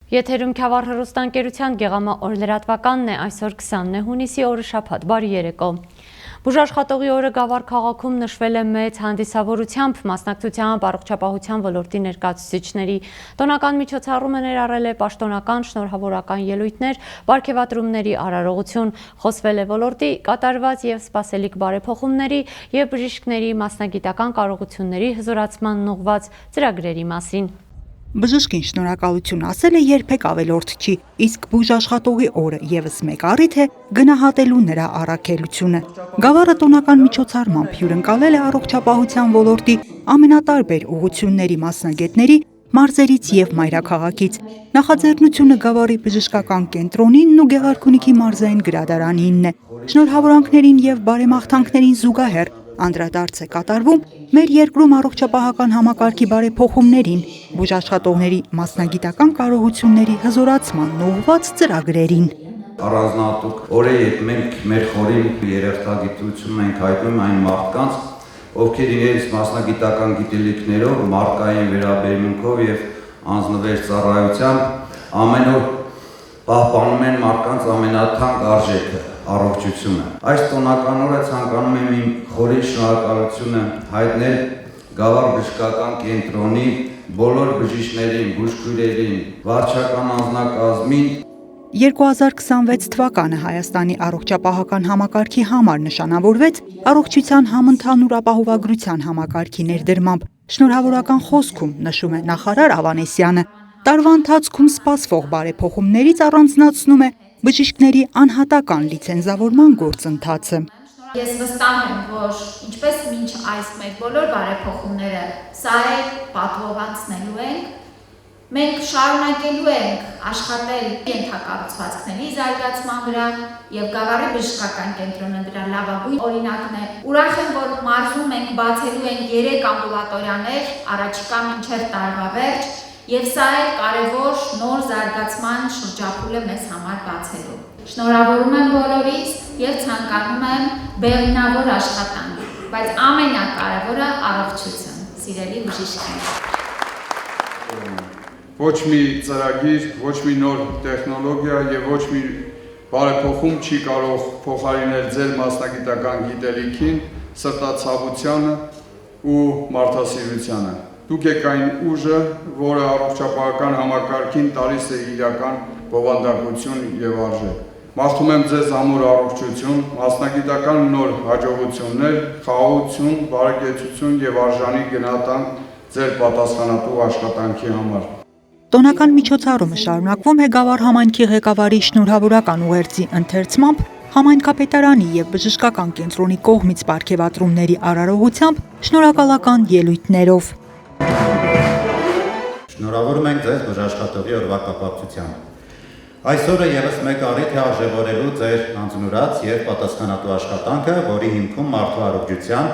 Եթերում Քյավառ հեռուստաընկերության Գեղամա օրլրատվականն է, այսօր 20 հունիսի օրը շաբաթ, բարի երեկո։ Բուժաշխատողի օրը Գավառ քաղաքում նշվել է մեծ հանդիսավորությամբ, մասնակցությամբ առողջապահության ոլորտի ներկայացուցիչների։ Տոնական միջոցառումը ներառել է պաշտոնական, շնորհավորական ելույթներ, պարգևատրումների արարողություն, խոսվել է ոլորտի կատարված եւ սպասելիք բարեփոխումների եւ բժիշկների մասնագիտական կարողությունների հզորացմանն ուղղված ծրագրերի մասին։ Բժշկին շնորհակալություն ասել է երբեք ավելորդ չի, իսկ բուժաշխատողի օրը եւս մեկ առիթ է գնահատելու նրա առաքելությունը։ Գավառը տոնական միջոցառմամբ հյուրընկալել է առողջապահության ոլորտի ամենատարբեր ուղղությունների մասնագետների մարզերից եւ մայրաքաղաքից։ Նախաձեռնությունը Գավառի բժշկական կենտրոնին ու Գեղարքունիքի մարզային գրադարանինն է։ Շնորհավորանքներին եւ բարեմաղթանքներին զուգահեռ անդրադարձ է կատարվում մեր երկրում առողջապահական համակարգի բարեփոխումներին, բուժաշխատողների մասնագիտական կարողությունների հզորացմանն ուղղված ծրագրերին։ Առանձնահատուկ օր է, երբ մենք մեր խորին երախտագիտությունը ենք հայտնում այն մարդկանց, ովքեր իրենց մասնագիտական գիտելիքներով, մարդկային վերաբերմունքով եւ անձնվեր ծառայությամբ ամեն օր պահպանում են մարդկանց ամենաթանկ արժեքը՝ առողջությունը։ Այս տոնական օրը ցանկանում եմ իմ խորին շնորհակալությունը հայտնել Գավառ բժշկական կենտրոնի բոլոր բժիշկներին, բուժքույրերին, վարչական անձնակազմին։ 2026 թվականը Հայաստանի առողջապահական համակարգի համար նշանավորվեց առողջության համընդհանուր ապահովագրության համակարգի ներդրմամբ։ Շնորհավորական խոսքում նշում է նախարար Ավանեսյանը, տարվա ընթացքում սպասվող բարեփոխումներից առանձնացնում է բժիշկների անհատական լիցենզավորման գործընթացը։ Ես վստահ եմ, որ ինչպես մինչ այս մեր բոլոր բարեփոխումները սա է պատվովանցնելու ենք, մենք շարունակելու ենք աշխատել ենթակառուցվածքների զարգացման վրա եւ Գավառի բժշկական կենտրոնը դրա լավագույն օրինակն է։ Ուրախ եմ, որ մարզում ենք բացելու ենք 3 ամբուլատորիաներ առաջիկա մինչև տարվա վերջ եւ սա է կարևոր նոր զարգացման շրջափուլը մեզ համար բացելու։ Շնորհավորում եմ բոլորիս եւ ցանկանում եմ բեղմնավոր աշխատանք, բայց ամենակարևորը առողջություն, սիրելի բժիշկներ։ Ոչ մի ծրագիր, ոչ մի նոր տեխնոլոգիա եւ ոչ մի բարեփոխում չի կարող փոխարինել ձեր մասնագիտական գիտելիքին, սրտացավությանը ու մարդասիրությանը։ Դուք եք այն ուժը, որը առողջապահական համակարգին տալիս է իրական բովանդակություն եւ արժեք։ Մաղթում եմ ձեզ ամուր առողջություն, մասնագիտական նոր հաջողություններ, խաղաղություն, բարեկեցություն եւ արժանի գնահատանք ձեր պատասխանատու աշխատանքի համար։ Տոնական միջոցառումը շարունակվում է Գավառ համայնքի ղեկավարի շնորհավորական ուղերձի ընթերցմամբ, համայնքապետարանի եւ բժշկական կենտրոնի կողմից պարգևատրումների արարողությամբ, շնորհակալական ելույթներով։ Շնորհավորում ենք ձեզ բուժաշխատողի օրվա կապակցությամբ։ Այսօրը եւս մեկ առիթ է արժևորելու ձեր անձնուրաց եւ պատասխանատու աշխատանքը, որի հիմքում մարդու առողջության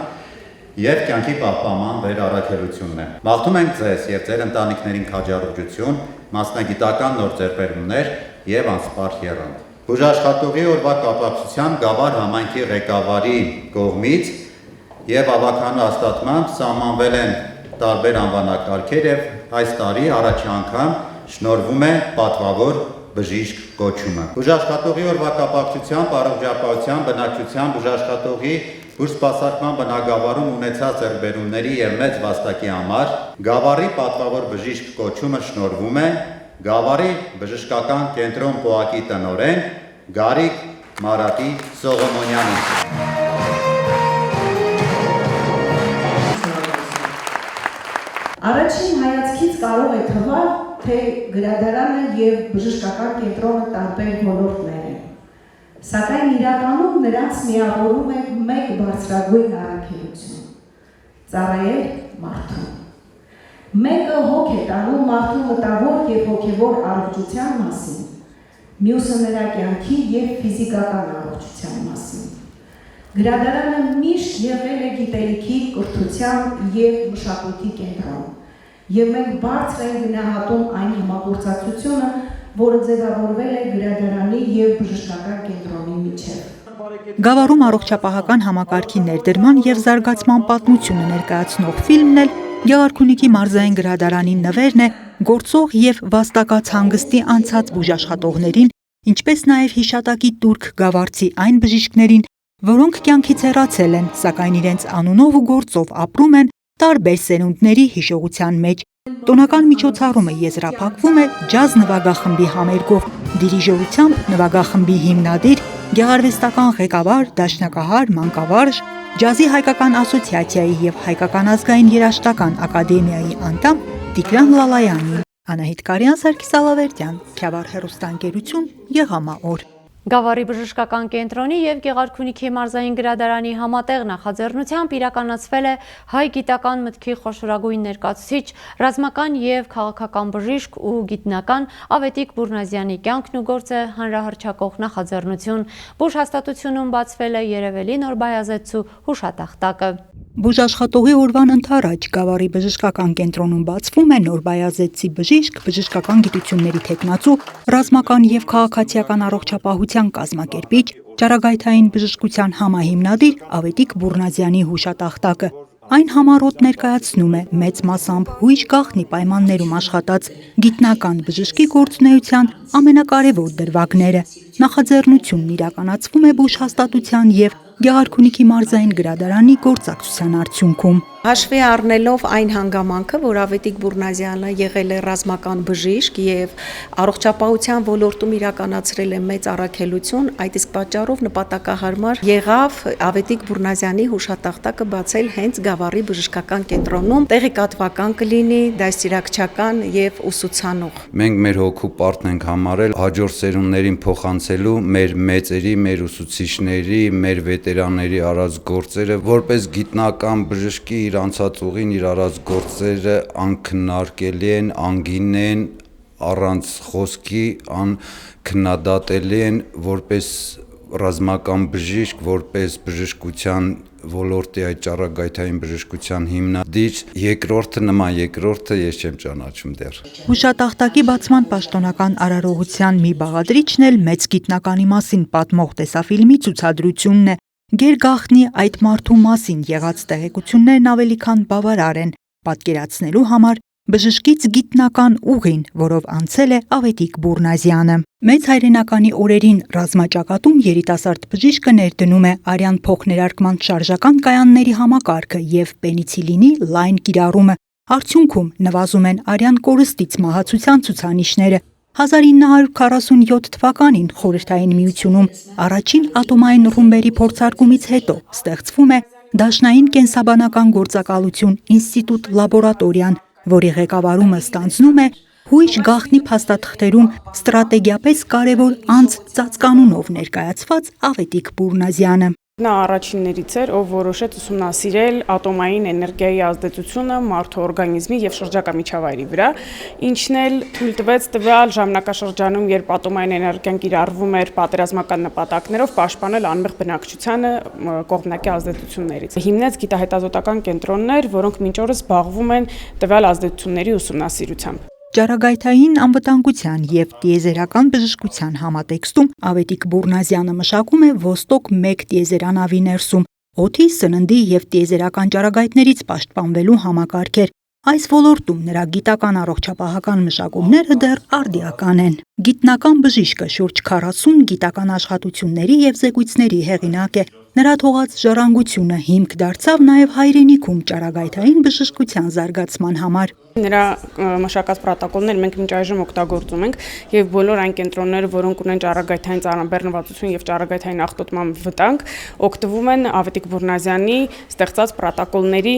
եւ կյանքի պահպանման վերառաքելությունն է։ Մաղթում ենք ձեզ եւ ձեր ընտանիքներին քաջառողջություն, մասնագիտական նոր ձեռքբերումներ եւ անսպառ եռանդ։ Բուժաշխատողի օրվա կապակցությամբ Գավառ համայնքի ղեկավարի կողմից եւ ավականու հաստատմամբ սահմանվել են տարբեր անվանակարգեր եւ այս տարի առաջի անգամ շնորհվում է պատվավոր բժիշկ կոչումը։ Բուժաշխատողի օրվա կապակցությամբ առողջապահության, բնակչության, բուժաշխատողի բուժսպասարկման բնակավարում ունեցած ձեռքբերումների եւ մեծ վաստակի համար Գավառի պատվավոր բժիշկ կոչումը շնորհվում է Գավառի բժշկական կենտրոն ՊՕԱԿ-ի տնօրեն Գարիկ Մարատի Սողոմոնյանին։ Առաջին հայացքից կարող է թվալ, թե գրադարանը եւ բժշկական կենտրոնը տարբեր ոլորտներ են։ Սակայն իրականում նրանց միավորում է մեկ բարձրագույն առաքելություն՝ ծառայել մարդուն։ Մեկը հոգ է տանում մարդու մտավոր եւ հոգեվոր առողջության մասին, մյուսը նրա կյանքի եւ ֆիզիկական առողջության մասին։ Գրադարանը միշտ եղել է գիտելիքի, կրթության եւ մշակույթի կենտրոն, եւ մենք բարձր ենք գնահատում այն համագործակցությունը, որը ձևավորվել է գրադարանի եւ բժշկական կենտրոնի միջեւ։ Գավառում առողջապահական համակարգի ներդրման եւ զարգացման պատմությունը ներկայացնող ֆիլմն էլ Գեղարքունիքի մարզային գրադարանի նվերն է գործող եւ վաստակած հանգստի անցած բուժաշխատողներին, ինչպես նաեւ հիշատակի տուրք գավառցի այն բժիշկներին, որոնք կյանքից հեռացել են, սակայն իրենց անունով ու գործով ապրում են տարբեր սերունդների հիշողության մեջ։ Տոնական միջոցառումը եզրափակվում է ջազ նվագախմբի համերգով, դիրիժորությամբ նվագախմբի հիմնադիր, գեղարվեստական ղեկավար, դաշնակահար, մանկավարժ, ջազի հայկական ասոցիացիայի եւ հայկական ազգային երաժշտական ակադեմիայի անդամ Տիգրան Լալայանին, Անահիտ Կարյան, Սարգիս Ալավերդյան, Քյավառ հեռուստաընկերություն, Եղամաօր։ Գավառի բժշկական կենտրոնի և Գեղարքունիքի մարզային գրադարանի համատեղ նախաձեռնությամբ իրականացվել է հայ գիտական մտքի խոշորագույն ներկայացուցիչ, ռազմական և քաղաքական բժիշկ ու գիտնական Ավետիք Բուրնազյանի կյանքն ու գործը հանրահռչակող նախաձեռնություն։ Բուժհաստատությունում բացվել է երևելի նոր բայազետցու հուշատախտակը։ Բուժաշխատողի օրվան ընդառաջ Գավառի բժշկական կենտրոնում բացվում է նոր բայազետցի բժիշկ, բժշկական գիտությունների թեկնածու, ռազմական և քաղաքացիական առողջապահության կազմակերպիչ, ճարագայթային բժշկության համահիմնադիր Ավետիք Բուրնազյանի հուշատախտակը։ Այն համառոտ ներկայացնում է մեծ մասամբ հույժ գաղտնի պայմաններում աշխատած գիտնական բժշկի գործունեության ամենակարևոր դրվագները։ Նախաձեռնությունն իրականացվում է բուժհաստատության և Գեղարքունիքի մարզային գրադարանի գործակցության արդյունքում։ Հաշվի առնելով այն հանգամանքը, որ Ավետիք Բուրնազյանը եղել է ռազմական բժիշկ եւ առողջապահության ոլորտում իրականացրել է մեծ առաքելություն, այդ իսկ պատճառով նպատակահարմար եղավ Ավետիք Բուրնազյանի հուշատախտակը բացել հենց Գավառի բժշկական կենտրոնում, տեղեկատվական կլինի, դաստիարակչական եւ ուսուցանող։ Մենք մեր հոգու պարտն ենք համարել հաջորդ սերունդներին փոխանցելու մեր մեծերի, մեր ուսուցիչների, մեր վետերանների արած գործերը, որպես գիտնական բժշկի իր անցած ուղին, իր արած գործերը անքննարկելի են, անգին են, առանց խոսքի անքննադատելի են, որպես ռազմական բժիշկ, որպես բժշկության ոլորտի այդ ճառագայթային բժշկության հիմնադիր, երկրորդը ես չեմ ճանաչում դեռ։ Հուշատախտակի բացման պաշտոնական արարողության մի բաղադրիչն էլ մեծ գիտնականի մասին պատմող տեսաֆիլմի ցուցադրությունն է։ Գերգաղտնի այդ մարդու մասին եղած տեղեկություններն ավելի քան բավարար են պատկերացնելու համար բժշկից գիտնական ուղին, որով անցել է Ավետիք Բուրնազյանը։ Մեծ հայրենականի օրերին ռազմաճակատում երիտասարդ բժիշկը ներդնում է արյան փոխներարկման շարժական կայանների համակարգը և պենիցիլինի լայն կիրառումը։ Արդյունքում նվազում են արյան կորստից մահացության ցուցանիշները։ 1947 թվականին Խորհրդային Միությունում առաջին ատոմային ռումբերի փորձարկումից հետո ստեղծվում է Դաշնային կենսաբանական գործակալություն ինստիտուտ լաբորատորիան, որի ղեկավարումը ստանձնում է հույժ գաղտնի փաստաթղթերում ստրատեգիապես կարևոր անձ ծածկանունով ներկայացված Ավետիք Բուրնազյանը։ Նա առաջիններից էր, ով որոշեց ուսումնասիրել ատոմային էներգիայի ազդեցությունը մարդու օրգանիզմի եւ շրջակա միջավայրի վրա, ինչն էլ թույլ տվեց տվյալ ժամանակաշրջանում, երբ ատոմային էներգիան կիրառվում էր պատերազմական նպատակներով, պաշտպանել անմեղ բնակչությանը կողմնակի ազդեցություններից։ Հիմնեց գիտահետազոտական կենտրոններ, որոնք մինչ օրս զբաղվում են տվյալ ազդեցությունների ուսումնասիրությամբ։ Ճարագայթային անվտանգության և տիեզերական բժշկության համատեքստում Ավետիք Բուրնազյանը մշակում է Ոստոկ 1 տիեզերանավի ներսում օդի, սննդի և տիեզերական ճարագայթներից պաշտպանվելու համակարգեր։ Այս ոլորտում նրա գիտական առողջապահական մշակումները դեռ արդիական են։ Գիտնական բժիշկը շուրջ 40 գիտական աշխատությունների և զեկույցների հեղինակ է։ Նրա թողած ժառանգությունը հիմք դարձավ նաև հայրենիքում ճարագայթային բժշկության զարգացման համար։ Նրա մշակած պրոտոկոլները մենք մինչ այժմ օգտագործում ենք եւ բոլոր այն կենտրոնները, որոնք ունեն ճառագայթային ծանրաբեռնվածություն եւ ճառագայթային ախտոտման վտանգ, օգտվում են Ավետիք Բուրնազյանի ստեղծած պրոտոկոլների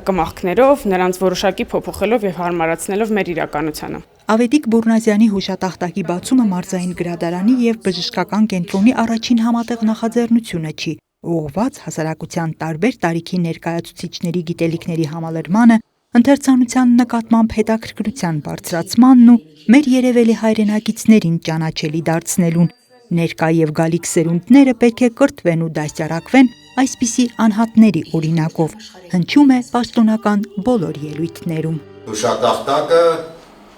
կմախքներով, նրանց որոշակի փոփոխելով եւ հարմարացնելով մեր իրականությանը։ Ավետիք Բուրնազյանի հուշատախտակի բացումը մարզային գրադարանի եւ բժշկական կենտրոնի առաջին համատեղ նախաձեռնությունը չի, ուղղված հասարակության տարբեր տարիքի ներկայացուցիչների գիտելիքների համալրմանը, ընթերցանության նկատմամբ հետաքրքրության բարձրացմանն ու մեր երևելի հայրենակիցներին ճանաչելի դարձնելուն։ Ներկա եւ գալիք սերունդները պետք է կրթվեն ու դաստիարակվեն այսպիսի անհատների օրինակով, հնչում է պաշտոնական բոլոր ելույթներում։ Հուշատախտակը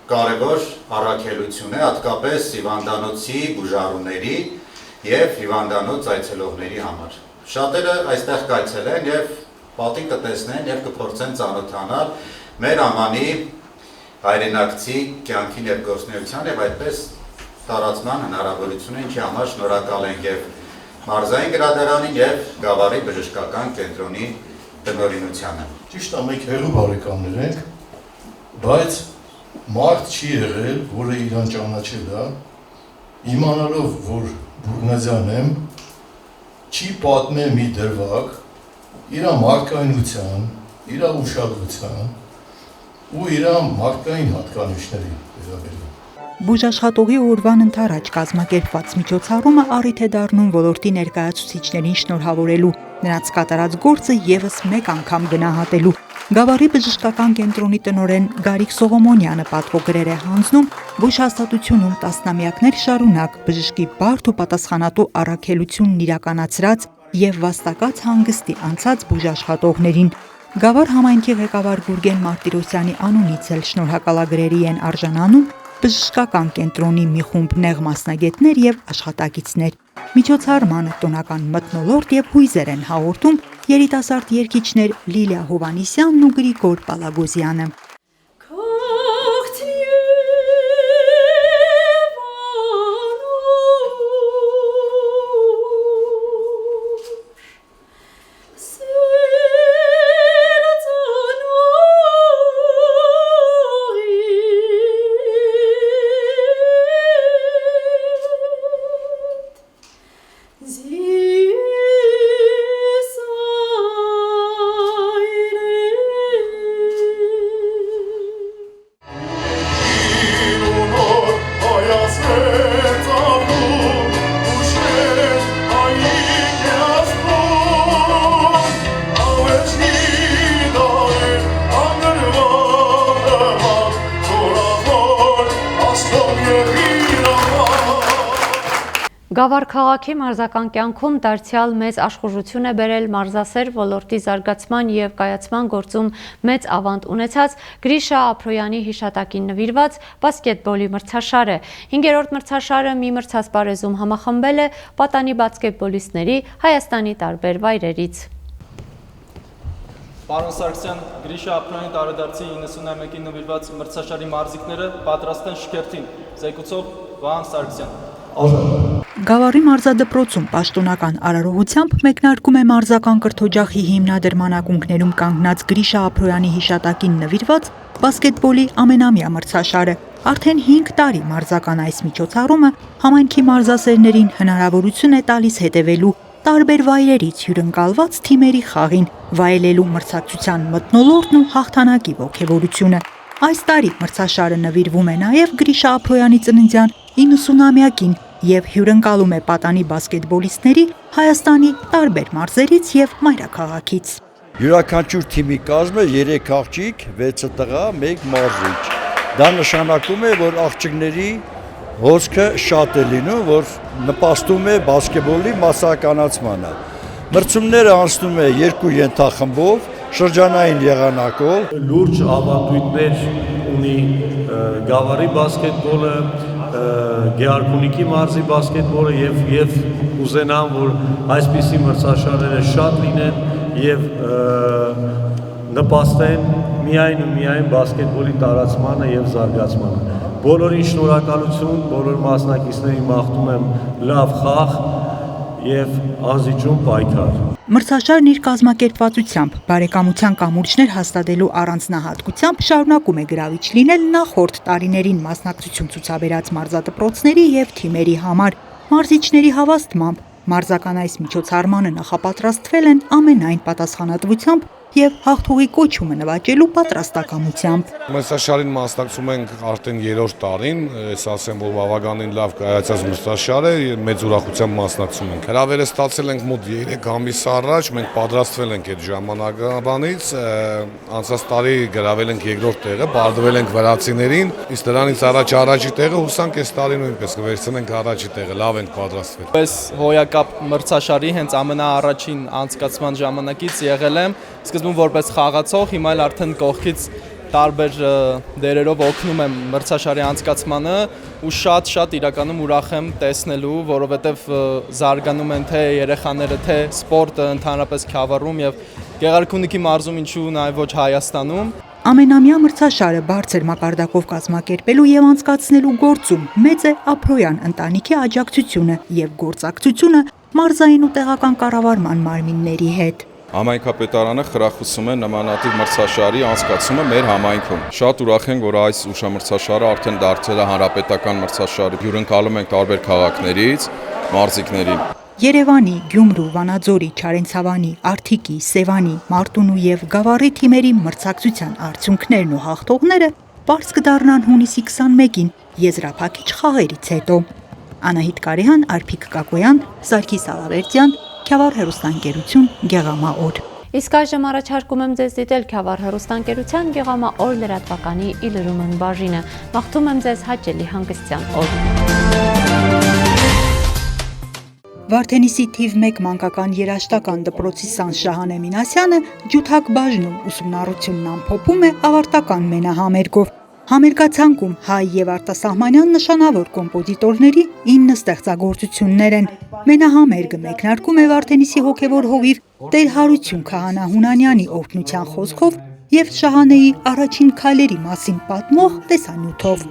կարևոր առաքելություն է, հատկապես հիվանդանոցի բուժառուների եւ հիվանդանոց այցելողների համար։ Շատերը այստեղ կայցելեն եւ պատի կտեսնեն եւ կփորձեն ծանոթանալ մեր ամանի հայրենակցի կյանքի ներգործնեության եւ այդպես տարածման հնարավորությունը, ինչի համար շնորհակալ ենք եւ մարզային գրադարանին եւ Գավառի բժշկական կենտրոնի տնօրինությանը։ Ճիշտ է, մենք հեղու բարեկամներ ենք, բայց մարդ չի եղել, որը իրան ճանաչել է, իմանալով, որ բուրգնազյան եմ, չի պատմել մի դրվագ իր մարդկայնության, իր ուշադրության ու իր մարդկային հատկանիշների վերաբերյալ։ Բուժաշխատողի օրվան ընթരാճ կազմակերպված միջոցառումը առիթ է դառնում ոլորտի ներկայացուցիչներին շնորհավորելու, նրանց կատարած գործը եւս մեկ անգամ գնահատելու։ Գավառի բժշկական կենտրոնի տնօրեն Գարիկ Սողոմոնյանը պատվոգրեր է հանձնում բուժհաստատությունում տասնամյակներ շարունակ բժշկի բարդ ու պատասխանատու առաքելությունն իրականացրած եւ վաստակած հանգստի անցած բուժաշխատողներին։ Գավառ համայնքի ղեկավար Գուրգեն Մարտիրոսյանի անունից էլ շնորհակալագրերի են արժանանում բժշկական կենտրոնի մի խումբ նեղ մասնագետներ եւ աշխատակիցներ։ Միջոցառմանը տոնական մթնոլորտ եւ հույզեր են հաղորդում երիտասարդ երգիչներ Լիլիա Հովանիսյանն ու Գրիգոր Պալագոզյանը։ Գավառ քաղաքի մարզական կյանքում դարձյալ մեծ աշխուժություն է բերել մարզասեր ոլորտի զարգացման եւ կայացման գործում մեծ ավանդ ունեցած Գրիշա Ափրոյանի հիշատակին նվիրված բասկետբոլի մրցաշարը։ 5-րդ մրցաշարը մի մրցասպարեզում համախմբել է պատանի բասկետբոլիստների Հայաստանի տարբեր վայրերից։ Պարոն Սարգսյան, Գրիշա Ափրոյանի տարեդարձի 91-ին նվիրված մրցաշարի մարզիկները պատրաստ են շքերթին։ Զեկուցող Վահան Սարգսյան։ Գավառի մարզադպրոցում պաշտոնական արարողությամբ մեկնարկում է մարզական կրթօջախի հիմնադրման ակունքներում կանգնած Գրիշա Ափրոյանի հիշատակին նվիրված բասկետբոլի ամենամյա մրցաշարը։ Արդեն 5 տարի մարզական այս միջոցառումը համայնքի մարզասերներին հնարավորություն է տալիս հետևելու տարբեր վայրերից հյուրընկալված թիմերի խաղին, վայելելու մրցակցության մթնոլորտն ու հաղթանակի ոգևորությունը։ Այս տարի մրցաշարը նվիրվում է նաև Գրիշա Ափրոյանի ծննդյան 90-ամյակին եւ հյուրընկալում է պատանի բասկետբոլիստների Հայաստանի տարբեր մարզերից եւ մայրաքաղաքից։ Յուրաքանչյուր թիմի կազմը 3 աղջիկ, 6 տղա, 1 մարզիչ։ Դա նշանակում է, որ աղջիկների հոսքը շատ է լինում, որ նպաստում է բասկետբոլի մասսայականացմանը։ Մրցումները անցնում է 2 ենթախմբով, շրջանային եղանակով։ Լուրջ ավանդույթներ ունի Գավառի բասկետբոլը, Գեհարքունիքի մարզի բասկետբոլը եւ ուզենամ, որ այսպիսի մրցաշարերը շատ լինեն եւ նպաստեն միայն ու միայն բասկետբոլի տարածմանը եւ զարգացմանը։ Բոլորին շնորհակալություն, բոլոր մասնակիցներին մաղթում եմ լավ խաղ եւ անզիջում պայքար։ Մրցաշարն իր կազմակերպվածությամբ, բարեկամության կամուրջներ հաստատելու առանձնահատկությամբ շարունակում է գրավիչ լինել նախորդ տարիներին մասնակցություն ցուցաբերած մարզադպրոցների եւ թիմերի համար։ Մարզիչների հավաստմամբ մարզական այս միջոցառմանը նախապատրաստվել են ամենայն պատասխանատվությամբ եւ հաղթողի կոչումը նվաճելու պատրաստակամությամբ։ Մրցաշարին մասնակցում ենք արդեն 3-րդ տարին, ես ասեմ, որ բավականին լավ կայացած մրցաշար է, մեծ ուրախությամբ մասնակցում ենք։ Հրավերը ստացել ենք մոտ 3 ամիս առաջ, մենք պատրաստվել ենք այդ ժամանակաբանից, անցած տարի գրավել ենք 2-րդ տեղը, պարտվել ենք վրացիներին, իսկ դրանից առաջի տեղը հուսանք այս տարի նույնպես կվերցնենք առաջի տեղը, լավ ենք պատրաստվել։ Պես հոյակապ մրցաշարի հենց ամենաառաջին անցկացման ժամանակից եղել եմ, սկզբում որպես խաղացող, հիմա էլ արդեն կողքից տարբեր դերերով օգնում եմ մրցաշարի անցկացմանը ու շատ իրականում ուրախ եմ տեսնելու, որովհետև զարգանում են թե երեխաները, թե սպորտը ընդհանրապես Գավառում եւ Գեղարքունիքի մարզում, ինչու նաեւ ոչ Հայաստանում։ Ամենամյա մրցաշարը բարձր մակարդակով կազմակերպելու եւ անցկացնելու գործում մեծ է Ափրոյան ընտանիքի աջակցությունը եւ գործակցությունը մարզային ու տեղական կառավարման մարմինների հետ։ Համայնքապետարանը խրախուսում է նմանատիպ մրցաշարի անցկացումը մեր համայնքում։ Շատ ուրախ ենք, որ այս ուշամրցաշարը արդեն դարձել է հանրապետական մրցաշար։ Հյուրընկալում ենք տարբեր քաղաքներից մարզիկներին։ Երևանի, Գյումրու, Վանաձորի, Չարենցավանի, Արթիկի, Սևանի, Մարտունու եւ Գավառի թիմերի մրցակցության արդյունքներն ու հաղթողները պարզ կդառնան հունիսի 21-ին եզրափակիչ խաղերից հետո։ Անահիտ Կարեհան, Արփիկ Կակոյան, Սարգիս Ալավերդյան, Քյավառ հեռուստաընկերություն, Գեղամաօր։ Իսկ այժմ առաջարկում եմ ձեզ դիտել Քյավառ հեռուստաընկերության Գեղամաօր լրատվականի իլրումն բաժինը։ Մաղթում եմ ձեզ հաճելի հանգստյան օր։ Վարդենիսի թիվ 1 մանկական երաժշտական դպրոցի Սան Շահանե Մինասյանը ջութակ բաժնում ուսումնառությունն ամփոփում է ավարտական մենահամերգով։ Համերգացանկում հայ եւ արտասահմանյան նշանավոր կոմպոզիտորների 9 ստեղծագործություններ են։ Մենահամերգը մեկնարկում է Վարդենիսի հոգևոր հովիվ Տեր Հարություն Քահանա Հունանյանի օրհնության խոսքով եւ Շահանեի առաջին քայլերի մասին պատմող տեսանյութով։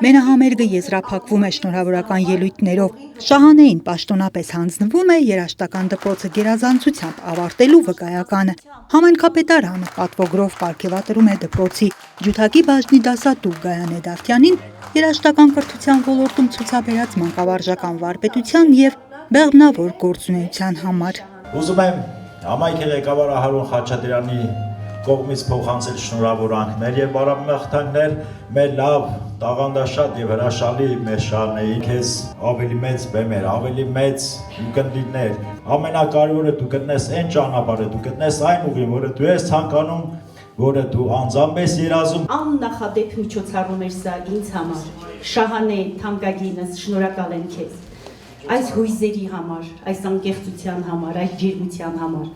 Մենահամերգը եզրափակվում է շնորհավորական ելույթներով։ Շահանեին պաշտոնապես հանձնվում է երաժշտական դպրոցը գերազանցությամբ ավարտելու վկայականը։ Համայնքապետարանը պատվոգրով պարգևատրում է դպրոցի ջութակի բաժնի դասատու Գայանե Դավթյանին երաժշտական կրթության ոլորտում ցուցաբերած մանկավարժական վարպետության եւ բեղմնավոր գործունեության համար։ Ուզում եմ համայնքի ղեկավար Հարուն Խաչատրյանի կողմից փոխանցել շնորհավորանքներ եւ բարամաղթանքներ մեր լավ տաղանդաշատ եւ հրաշալի մեր Շահանեի քեզ ավելի մեծ բեմեր, ավելի մեծ ունկնդիրներ, ամենակարևորը դու գտնես այն ճանապարհը, դու գտնես այն ուղին, որը դու ես ցանկանում, որը դու անձամբ ես երազում։ Աննախադեպ միջոցառում էր սա ինձ համար։ Շահանե, թանկագինս, շնորհակալ եմ քեզ այս հույզերի համար, այս անկեղծության համար, այս ջերմության համար։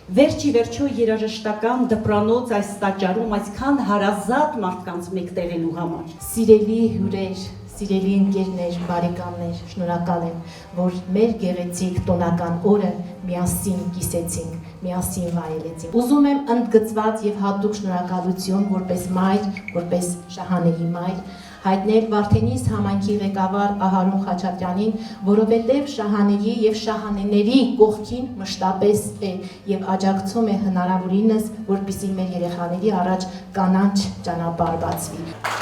Վերջի վերջո երաժշտական դպրանոց այս տաճարում այսքան հարազատ մարդկանց մեկտեղելու համար։ Սիրելի հյուրեր, սիրելի ընկերներ, բարեկամներ, շնորհակալ եմ, որ մեր գեղեցիկ տոնական օրը միասին կիսեցինք, միասին վայելեցինք։ Ուզում եմ ընդգծված եւ հատուկ շնորհակալություն որպես մայր, որպես Շահանեի մայր հայտնել Վարդենիս համայնքի ղեկավար Ահարուն Խաչատրյանին, որովհետև Շահանեի եւ շահանեների կողքին մշտապես է եւ աջակցում է հնարավորինս, որպեսզի մեր երեխաների առաջ կանաչ ճանապարհ բացվի։